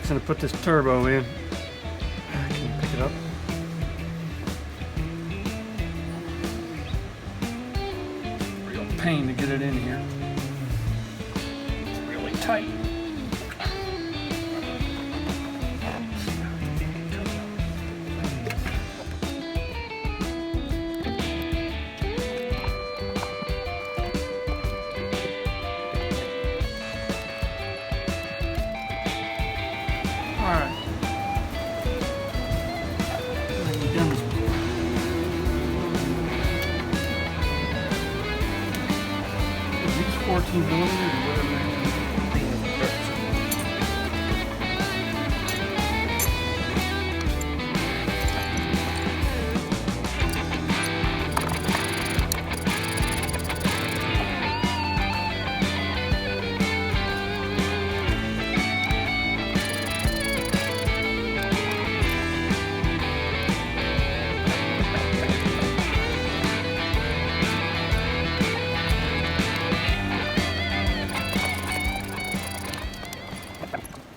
fixing to put this turbo in. Can you pick it up? Real pain to get it in here. It's really tight. Alright. We've done this before. Are these 14 millimeters or whatever they are?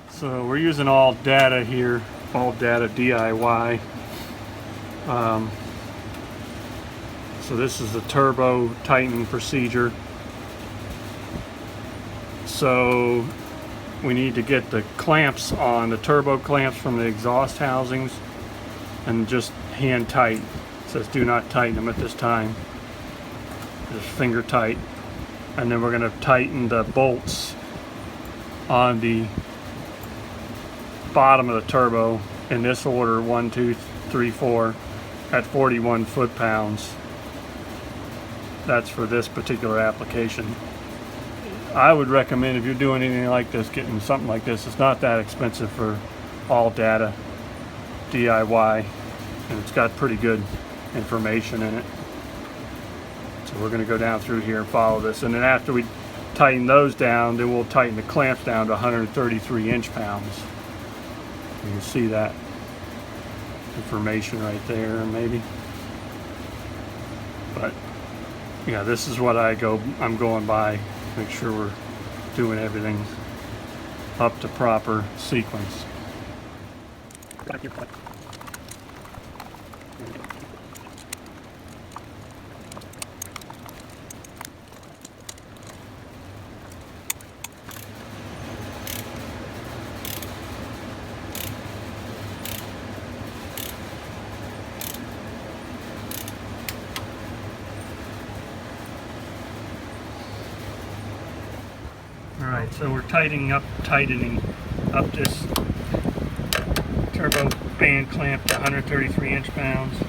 So we're using all data here, all data DIY. So this is the turbo tightening procedure. So we need to get the clamps on, the turbo clamps from the exhaust housings, and just hand tight. It says do not tighten them at this time. Just finger tight. And then we're going to tighten the bolts on the bottom of the turbo in this order: 1, 2, 3, 4 at 41 foot-pounds. That's for this particular application. I would recommend, if you're doing anything like this, getting something like this. It's not that expensive for all data DIY, and it's got pretty good information in it. So we're going to go down through here and follow this, and then after we tighten those down, then we'll tighten the clamps down to 133 inch-pounds. You can see that information right there, maybe. But yeah, this is what I'm going by. Make sure we're doing everything up to proper sequence. Alright, so we're tightening up this turbo band clamp to 133 inch-pounds.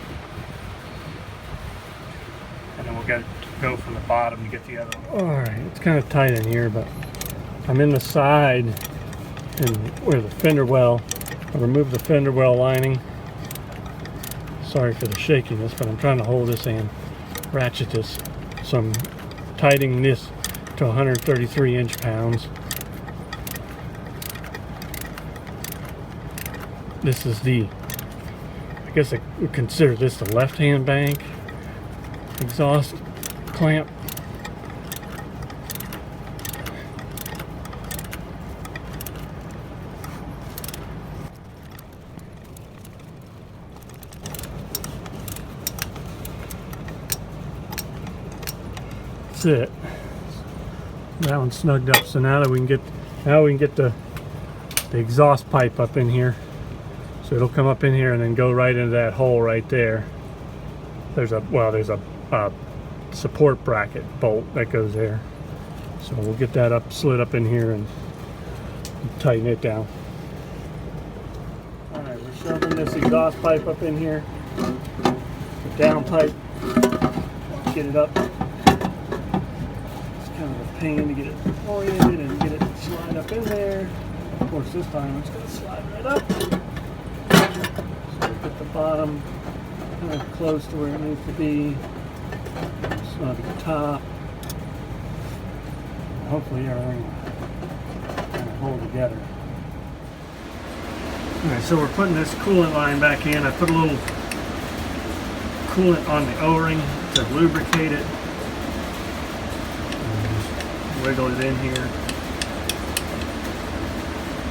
And then we'll get to go from the bottom to get the other one. Alright, it's kind of tight in here, but I'm in the side and where the fender well. I removed the fender well lining. Sorry for the shakiness, but I'm trying to hold this and ratchet this. So I'm tightening this to 133 inch-pounds. This is I guess I would consider this the left-hand bank exhaust clamp. That's it. That one's snugged up. So now that we can get the exhaust pipe up in here. So it'll come up in here and then go right into that hole right there. There's a support bracket bolt that goes there. So we'll get that slid up in here and tighten it down. All right, we're shoving this exhaust pipe up in here. The down pipe. Get it up. Kind of a pain to get it oriented and get it to slide up in there. Of course, this time it's going to slide right up. So we get the bottom kind of close to where it needs to be. Snug at the top. Hopefully everything will kind of hold together. Alright, so we're putting this coolant line back in. I put a little coolant on the O-ring to lubricate it. Wiggle it in here.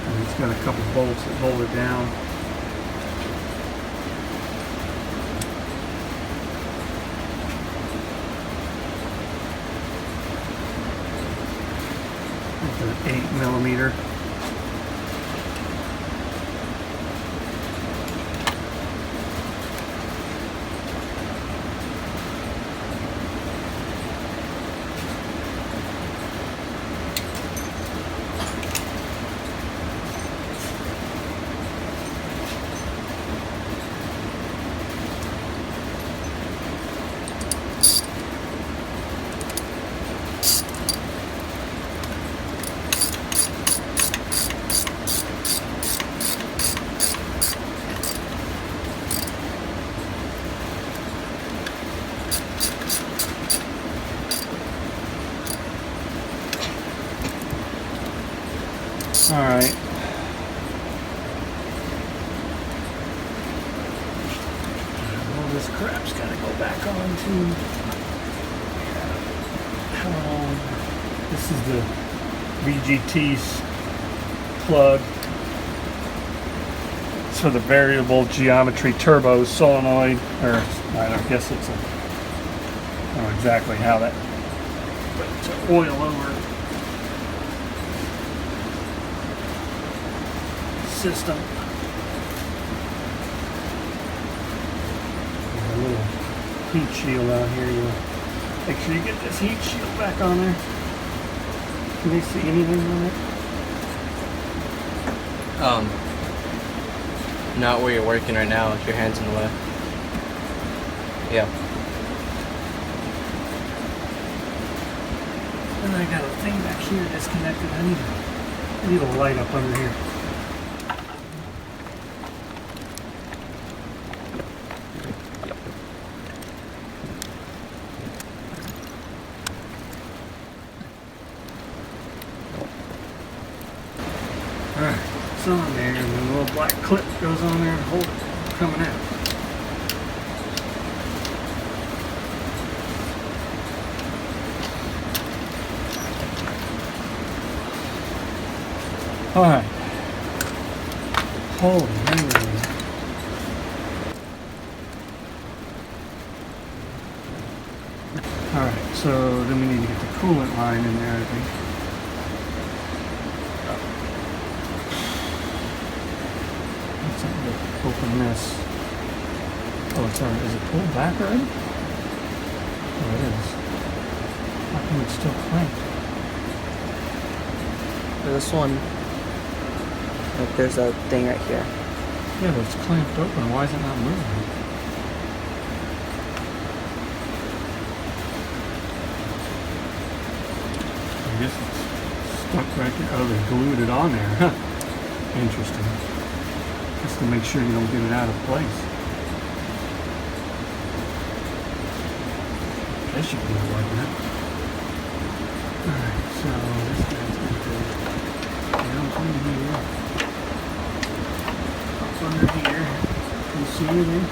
And It's got a couple bolts that hold it down. It's an 8mm. All right. All this crap's got to go back on to. This is the VGT's plug. It's for the variable geometry turbo solenoid, or I guess it's a. I don't know exactly how that. But it's an oil over system. There's a little heat shield out here. You make sure you get this heat shield back on there. Can they see anything on it? Not where you're working right now if your hand's in the way. Yeah. And I got a thing back here disconnected. I need a light up under here. Alright, it's on there, and then a little black clip goes on there and hold it coming out. Alright. Holy man. Alright, so then we need to get the coolant line in there, I think. Open this. Oh, it's already. Is it pulled back already? Oh, it is. How come it's still clamped? This one, like there's a thing right here. Yeah, but it's clamped open. Why is it not moving? I guess it's stuck right there. Oh, they glued it on there. Huh. Interesting. Just to make sure you don't get it out of place. That should be like that. Alright, so this guy's going to go down through here. Up under here. Can you see anything?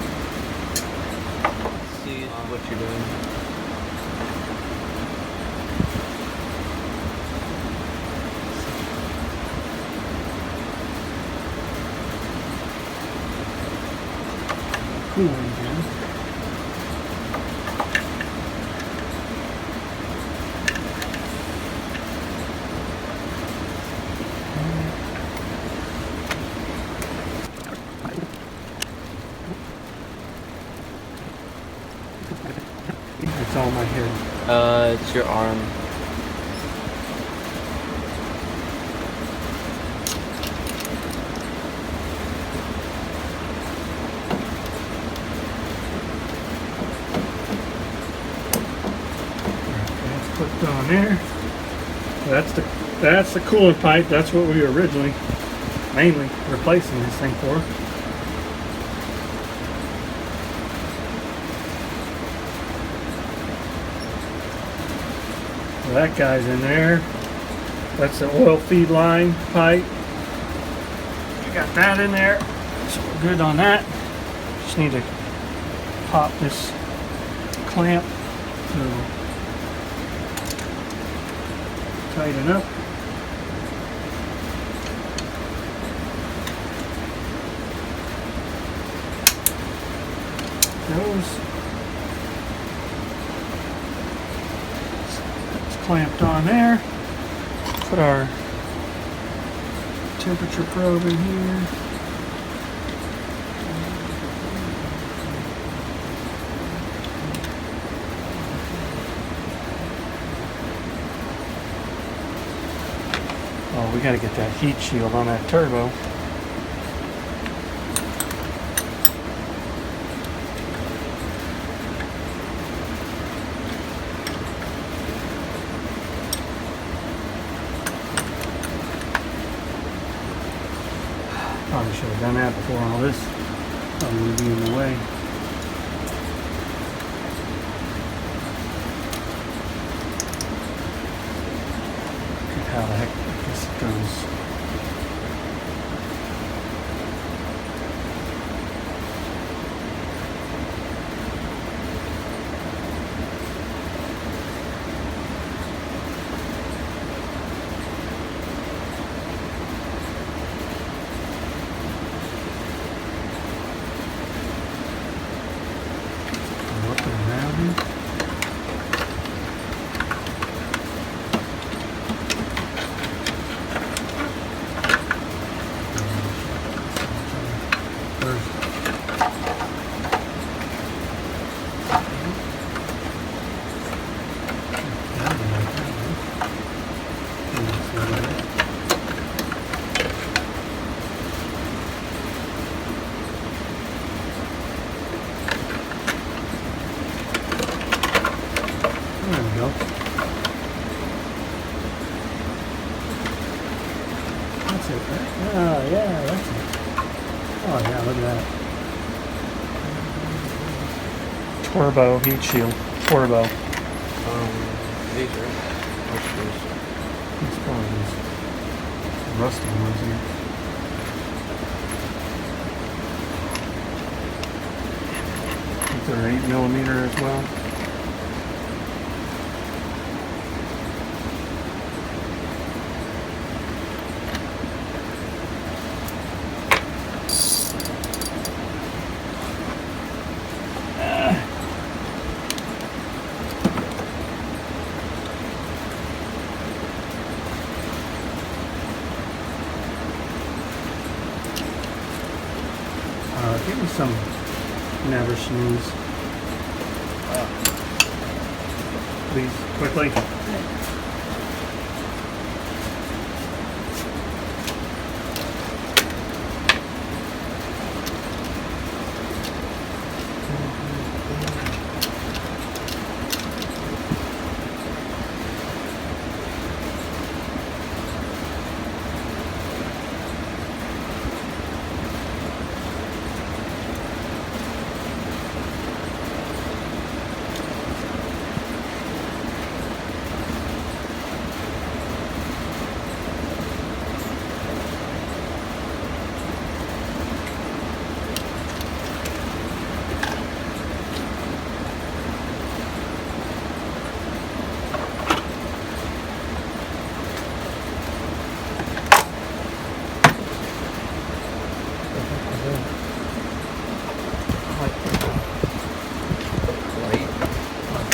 See what you're doing. Cooling again. It's on my head. It's your arm. Put on there. That's the coolant pipe. That's what we were originally mainly replacing this thing for. So that guy's in there. That's the oil feed line pipe. We got that in there. So we're good on that. Just need to pop this clamp to tighten up. goes. It's clamped on there. Put our temperature probe in here. Oh, we gotta get that heat shield on that turbo. Probably should have done that before all this. Probably would be in the way. Look at how the heck this goes. Oh, yeah, that's it. Oh, yeah, look at that. Turbo heat shield. Turbo. These are. Which is? It's probably these rusty ones here. These are 8mm as well. Give me some never snooze. Please, quickly.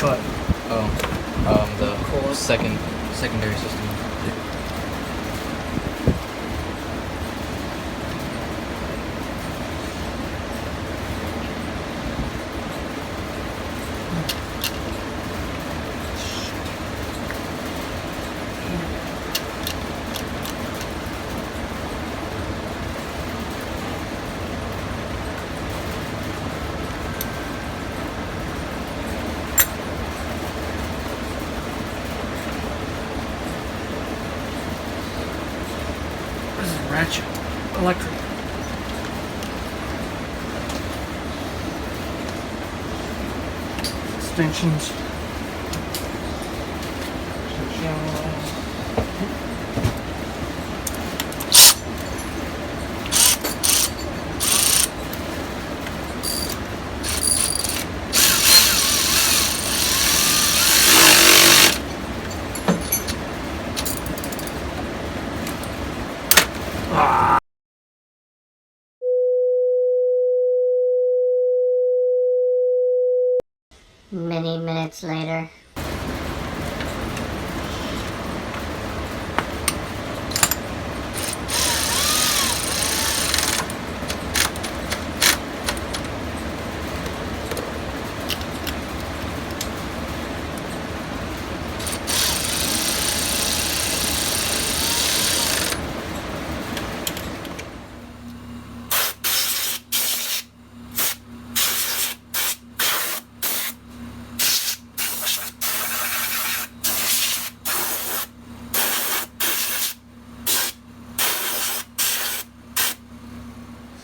But the secondary system. ratchet electric. Extensions. Many minutes later.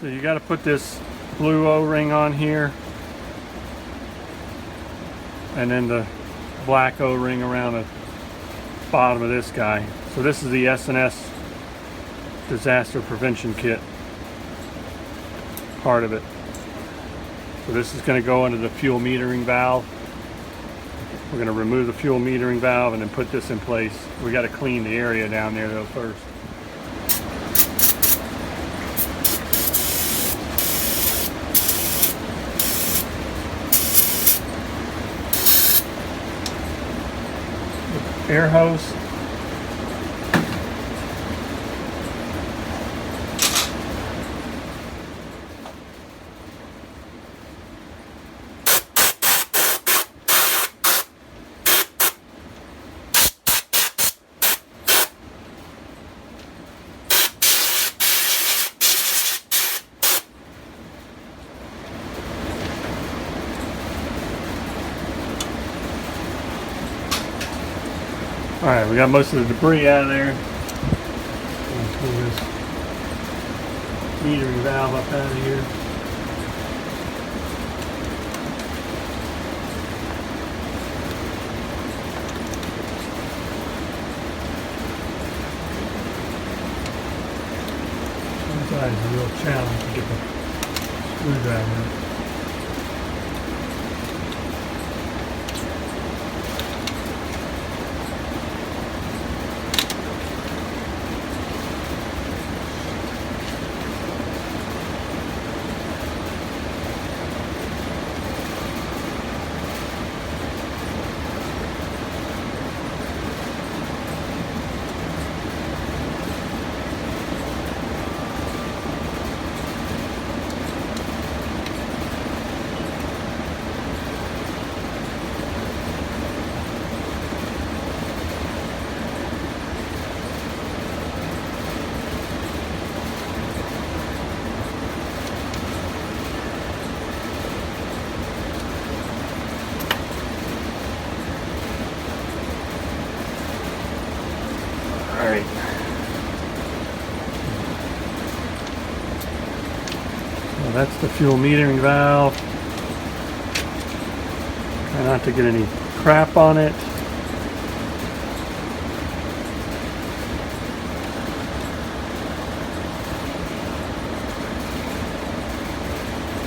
So you got to put this blue O-ring on here, and then the black O-ring around the bottom of this guy. So this is the S&S Disaster Prevention Kit, part of it. So this is going to go under the fuel metering valve. We're going to remove the fuel metering valve and then put this in place. We got to clean the area down there though first. Air hose. Alright, we got most of the debris out of there. Pull this metering valve up out of here. Sometimes it's a real challenge to get the screwdriver. Alright. Well, that's the fuel metering valve. Try not to get any crap on it.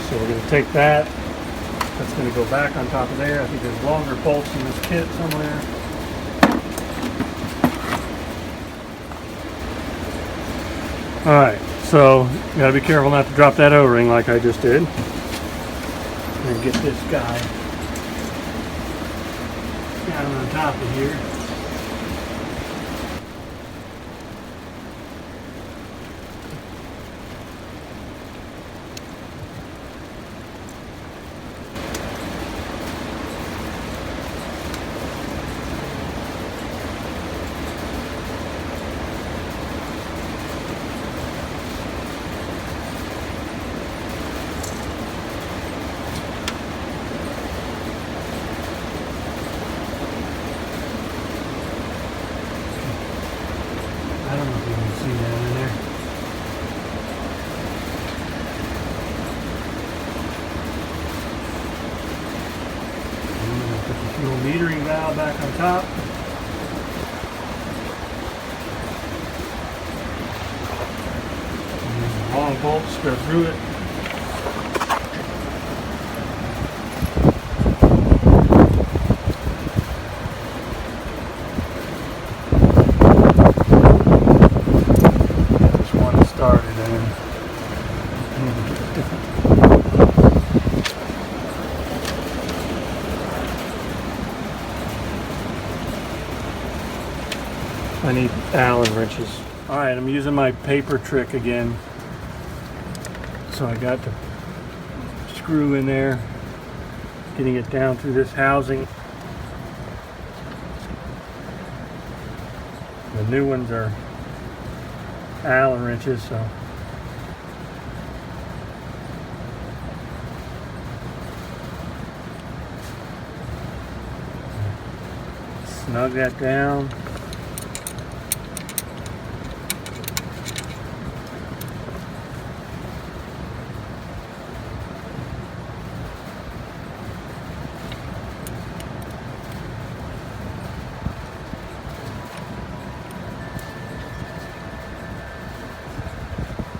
So we're going to take that. That's going to go back on top of there. I think there's longer bolts in this kit somewhere. Alright, so you gotta be careful not to drop that O-ring like I just did. And get this guy down on top of here. I don't know if you can see that in there. And I'm going to put the fuel metering valve back on top. And the long bolts go through it. I need Allen wrenches. All right, I'm using my paper trick again. So I got the screw in there, getting it down through this housing. The new ones are Allen wrenches, so snug that down.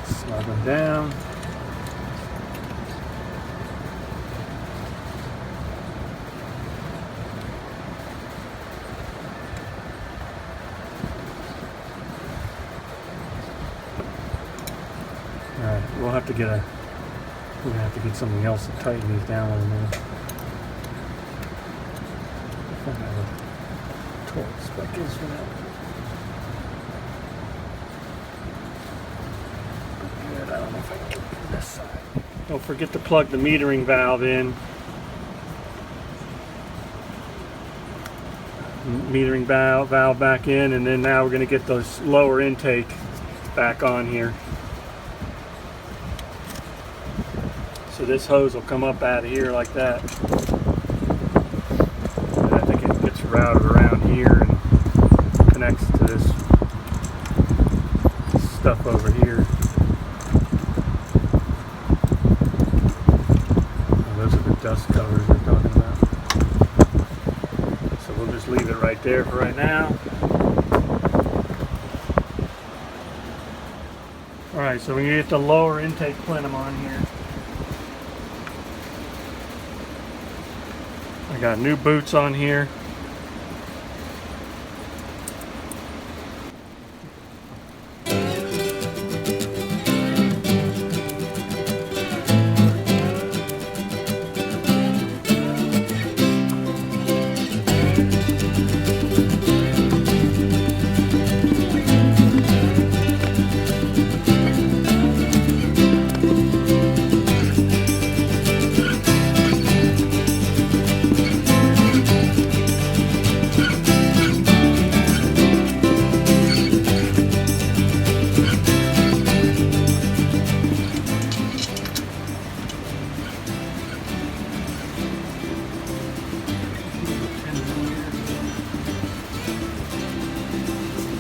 Snug them down. Alright, we'll have to get something else to tighten these down a little bit. I don't know what the torque spec is for that. I don't know if I can get it from this side. Don't forget to plug the metering valve in. Metering valve back in, and then now we're going to get those lower intake back on here. So this hose will come up out of here like that. And I think it gets routed around here and connects to this stuff over here. Those are the dust covers we're talking about. So we'll just leave it right there for right now. Alright, so we're going to get the lower intake plenum on here. I got new boots on here.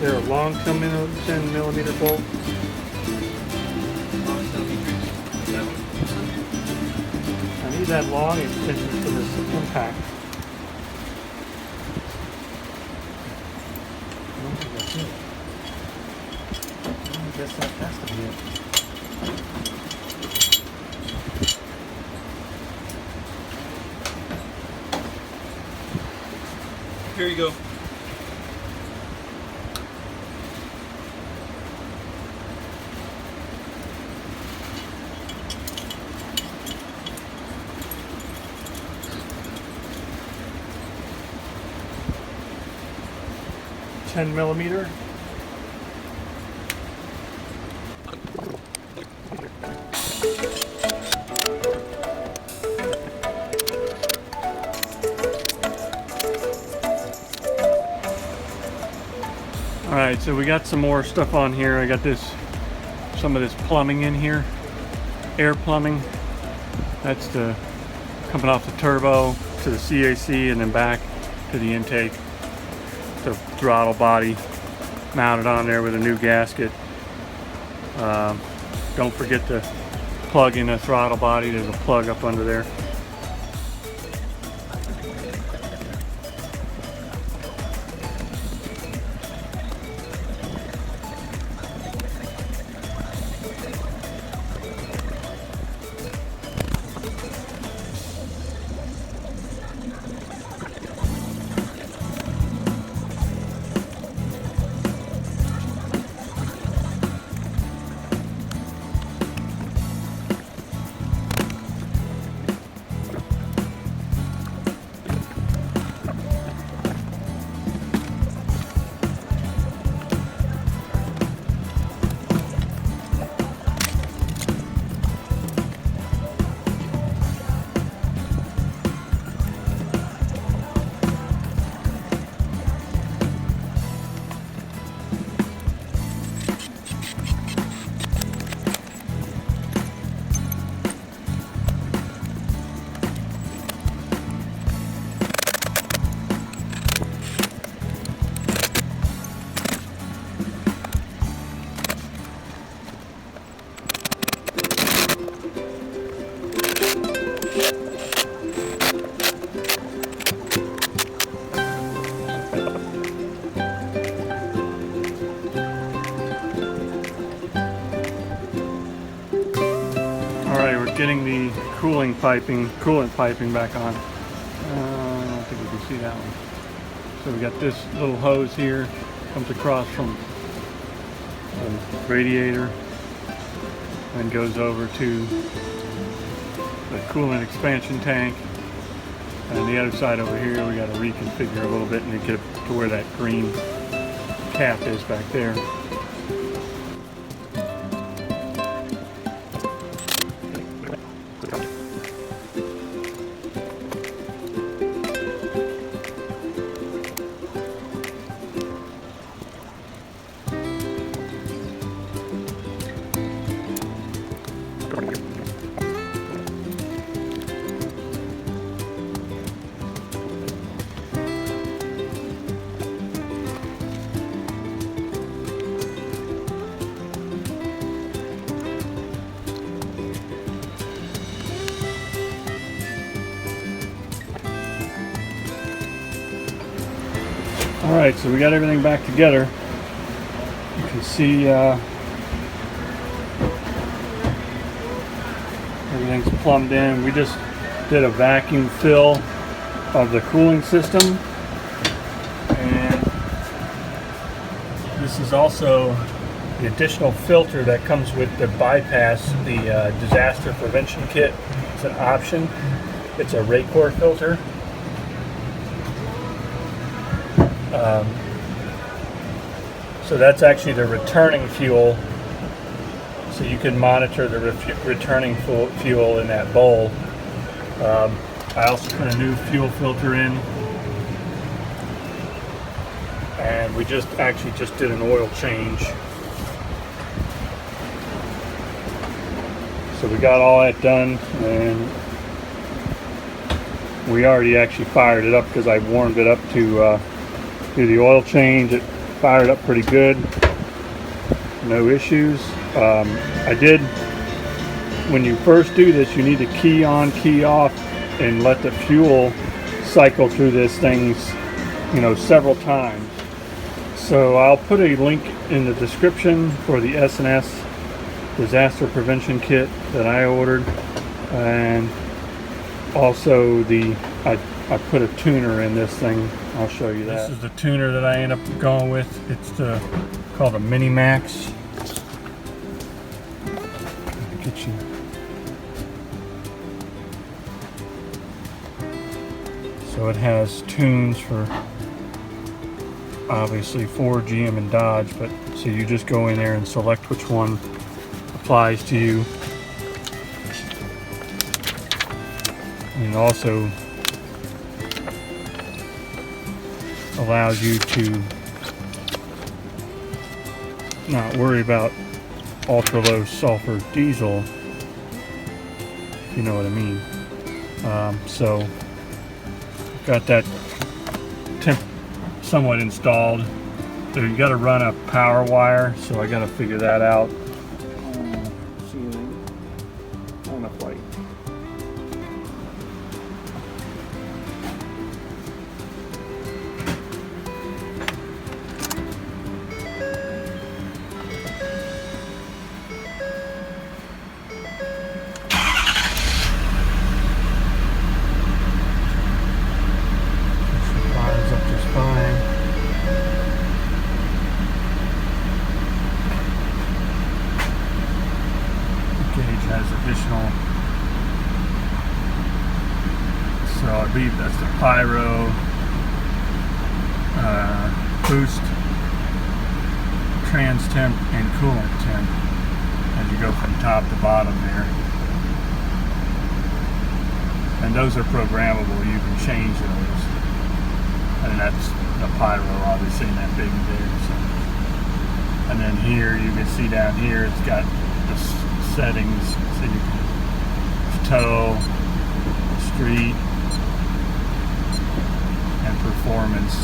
They're a long 10 millimeter bolt. I need that long extension for this impact. I don't think that's it. I guess that has to be it. Here you go. $10mm. All right, so we got some more stuff on here. I got some of this plumbing in here, air plumbing. That's coming off the turbo to the CAC and then back to the intake. The throttle body mounted on there with a new gasket. Don't forget to plug in a throttle body. There's a plug up under there. getting the coolant piping back on. I don't think you can see that one. So we got this little hose here, comes across from the radiator and goes over to the coolant expansion tank. And on the other side over here, we got to reconfigure a little bit and get it to where that green cap is back there. Alright, so we got everything back together. You can see everything's plumbed in. We just did a vacuum fill of the cooling system. And this is also the additional filter that comes with the bypass, the Disaster Prevention Kit. It's an option. It's a Raycor filter. So that's actually the returning fuel, so you can monitor the returning fuel in that bowl. I also put a new fuel filter in, and we just did an oil change. So we got all that done, and we already actually fired it up because I warmed it up to do the oil change. It fired up pretty good, no issues. I did, when you first do this, you need to key on, key off, and let the fuel cycle through this thing, several times. So I'll put a link in the description for the S&S Disaster Prevention Kit that I ordered, and also I put a tuner in this thing. I'll show you that. This is the tuner that I end up going with. It's called a Maxx. Get you. So it has tunes for obviously Ford, GM, and Dodge, but so you just go in there and select which one applies to you. And also allows you to not worry about ultra low sulfur diesel, if you know what I mean. So got that somewhat installed. So you got to run a power wire, so I got to figure that out. Ceiling on a plate. Additional, so I believe that's the pyro, boost, trans temp, and coolant temp as you go from top to bottom there. And those are programmable, you can change those. And that's the pyro, obviously, in that big there. So. And then here you can see down here it's got the settings, so you can tow, street, and performance.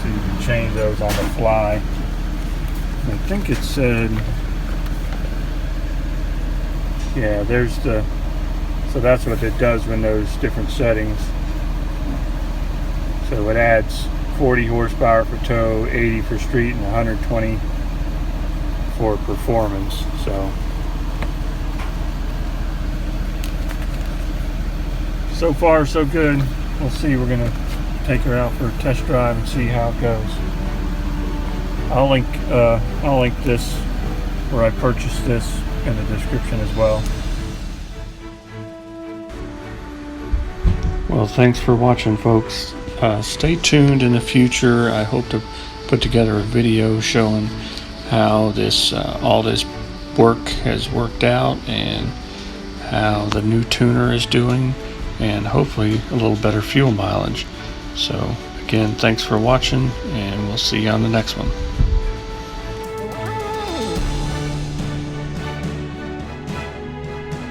So you can change those on the fly. I think it said, yeah, there's the, so that's what it does when those different settings. So it adds 40 horsepower for tow, 80 for street, and 120 for performance. So far so good. We'll see. We're gonna take her out for a test drive and see how it goes. I'll link this where I purchased this in the description as well. Well, thanks for watching, folks. Stay tuned in the future. I hope to put together a video showing how this all this work has worked out and how the new tuner is doing, and hopefully a little better fuel mileage. So again, thanks for watching, and we'll see you on the next one.